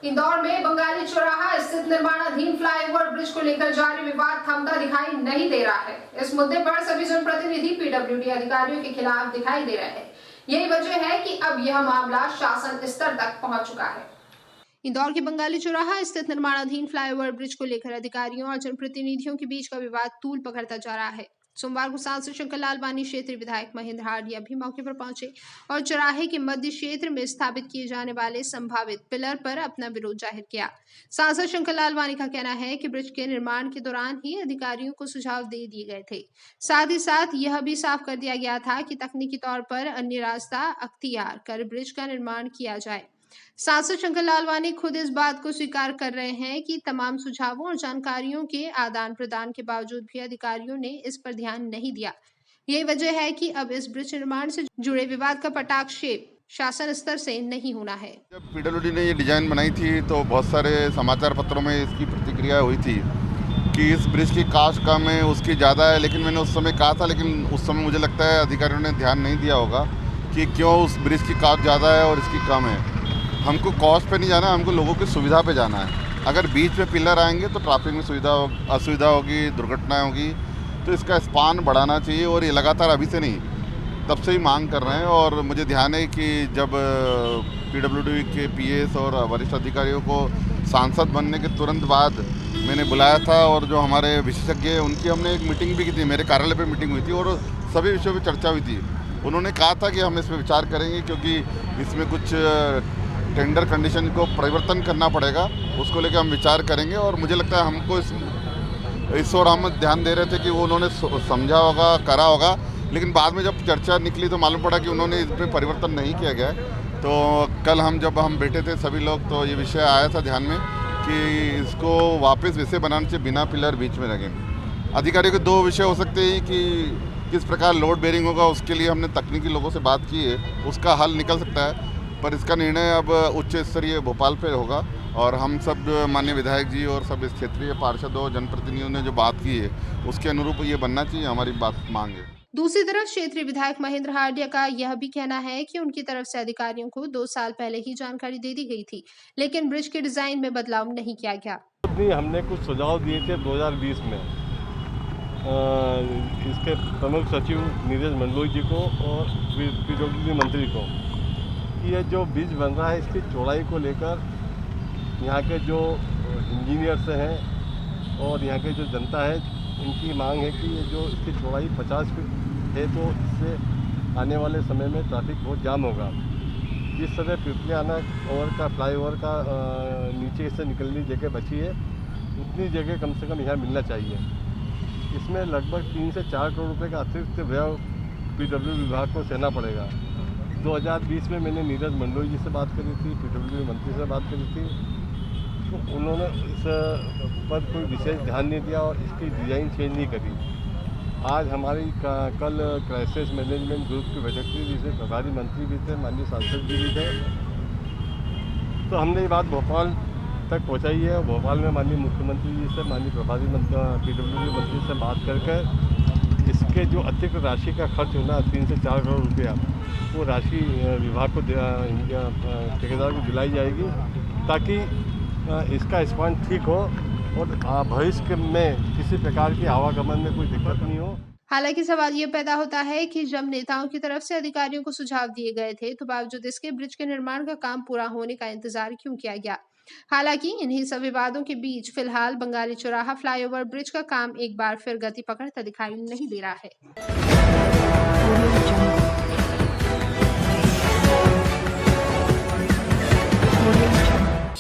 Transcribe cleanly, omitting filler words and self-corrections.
इंदौर में बंगाली चौराहा स्थित निर्माणाधीन फ्लाईओवर ब्रिज को लेकर जारी विवाद थमता दिखाई नहीं दे रहा है। इस मुद्दे पर सभी जनप्रतिनिधि पीडब्ल्यूडी अधिकारियों के खिलाफ दिखाई दे रहे हैं। यही वजह है कि अब यह मामला शासन स्तर तक पहुंच चुका है। इंदौर के बंगाली चौराहा स्थित निर्माणाधीन फ्लाईओवर ब्रिज को लेकर अधिकारियों और जनप्रतिनिधियों के बीच का विवाद तूल पकड़ता जा रहा है। सोमवार को सांसद शंकर लालवानी क्षेत्रीय विधायक महेंद्र हार्डिया भी मौके पर पहुंचे और चौराहे के मध्य क्षेत्र में स्थापित किए जाने वाले संभावित पिलर पर अपना विरोध जाहिर किया। सांसद शंकर लालवानी का कहना है कि ब्रिज के निर्माण के दौरान ही अधिकारियों को सुझाव दे दिए गए थे। साथ ही साथ यह भी साफ कर दिया गया था कि तकनीकी तौर पर अन्य रास्ता अख्तियार कर ब्रिज का निर्माण किया जाए। सांसद शंकर लालवानी खुद इस बात को स्वीकार कर रहे हैं कि तमाम सुझावों और जानकारियों के आदान प्रदान के बावजूद भी अधिकारियों ने इस पर ध्यान नहीं दिया। यही वजह है कि अब इस ब्रिज निर्माण से जुड़े विवाद का पटाक्षेप शासन स्तर से नहीं होना है। जब पीडब्ल्यूडी ने ये डिजाइन बनाई थी तो बहुत सारे समाचार पत्रों में इसकी प्रतिक्रिया हुई थी कि इस ब्रिज की कास्ट कम है, उसकी ज़्यादा है। लेकिन मैंने उस समय कहा था, लेकिन उस समय मुझे लगता है अधिकारियों ने ध्यान नहीं दिया होगा कि क्यों उस ब्रिज की कास्ट ज़्यादा है और इसकी कम है। हमको कॉस्ट पे नहीं जाना, हमको लोगों की सुविधा पे जाना है। अगर बीच में पिलर आएंगे तो ट्रैफिक में असुविधा होगी, दुर्घटनाएं होगी। तो इसका स्पान बढ़ाना चाहिए और ये लगातार अभी से नहीं, तब से ही मांग कर रहे हैं। और मुझे ध्यान है कि जब पीडब्ल्यूडी के पीएस और वरिष्ठ अधिकारियों को सांसद बनने के तुरंत बाद मैंने बुलाया था और जो हमारे विशेषज्ञ हैं उनकी हमने एक मीटिंग भी की थी। मेरे कार्यालय पर मीटिंग हुई थी और सभी विषयों पर चर्चा हुई थी। उन्होंने कहा था कि हम इस पर विचार करेंगे क्योंकि इसमें कुछ टेंडर कंडीशन को परिवर्तन करना पड़ेगा, उसको लेकर हम विचार करेंगे। और मुझे लगता है हमको इस ओर हम ध्यान दे रहे थे कि वो उन्होंने समझा होगा, करा होगा। लेकिन बाद में जब चर्चा निकली तो मालूम पड़ा कि उन्होंने इसमें परिवर्तन नहीं किया गया। तो कल जब हम बैठे थे सभी लोग तो ये विषय आया था ध्यान में कि इसको वापस वैसे बनाने से बिना पिलर बीच में लगे। अधिकारियों के दो विषय हो सकते हैं कि किस प्रकार लोड बेरिंग होगा, उसके लिए हमने तकनीकी लोगों से बात की है, उसका हल निकल सकता है। पर इसका निर्णय अब उच्च स्तरीय भोपाल पे होगा और हम सब माननीय विधायक जी और सब इस क्षेत्रीय पार्षदों जनप्रतिनिधियों ने जो बात की है उसके अनुरूप ये बनना चाहिए, हमारी बात मांग है। दूसरी तरफ क्षेत्रीय विधायक महेंद्र हार्डिया का यह भी कहना है कि उनकी तरफ से अधिकारियों को 2 साल पहले ही जानकारी दे दी गई थी, लेकिन ब्रिज के डिजाइन में बदलाव नहीं किया गया। हमने कुछ सुझाव दिए थे 2020 में इसके प्रमुख सचिव नीरज मंडलोई जी को और पीडब्ल्यूडी मंत्री को कि ये जो ब्रिज बन रहा है इसकी चौड़ाई को लेकर यहाँ के जो इंजीनियर्स हैं और यहाँ के जो जनता है उनकी मांग है कि ये जो इसकी चौड़ाई 50 फीट है तो इससे आने वाले समय में ट्रैफिक बहुत जाम होगा। जिस तरह पिपलियाना ओवर का फ्लाईओवर का नीचे से निकलने जगह बची है उतनी जगह कम से कम यहाँ मिलना चाहिए। इसमें लगभग 3 से 4 करोड़ रुपए का अतिरिक्त व्यय पीडब्ल्यूडी विभाग को सहना पड़ेगा। 2020 में मैंने नीरज मंडलोई जी से बात करी थी, पीडब्ल्यूडी मंत्री से बात करी थी, तो उन्होंने इस पर कोई विशेष ध्यान नहीं दिया और इसकी डिज़ाइन चेंज नहीं करी। आज हमारी कल क्राइसिस मैनेजमेंट ग्रुप की बैठक थी जिसमें प्रभारी मंत्री भी थे, माननीय सांसद जी भी थे। तो हमने ये बात भोपाल तक पहुँचाई है। भोपाल में माननीय मुख्यमंत्री जी से, माननीय प्रभारी पीडब्ल्यूडी मंत्री से बात करके इसके जो अतिरिक्त राशि का खर्च होना 3 से 4 करोड़ रुपया वो राशि विभाग को ठेकेदार को दिलाई जाएगी ताकि इसका स्पान ठीक हो और भविष्य में किसी प्रकार की आवागमन में कोई दिक्कत नहीं हो। हालांकि सवाल ये पैदा होता है कि जब नेताओं की तरफ से अधिकारियों को सुझाव दिए गए थे तो बावजूद इसके ब्रिज के निर्माण का काम पूरा होने का इंतजार क्यों किया गया। हालांकि इन्हीं सब विवादों के बीच फिलहाल बंगाली चौराहा फ्लाईओवर ब्रिज का काम एक बार फिर गति पकड़ता दिखाई नहीं दे रहा है।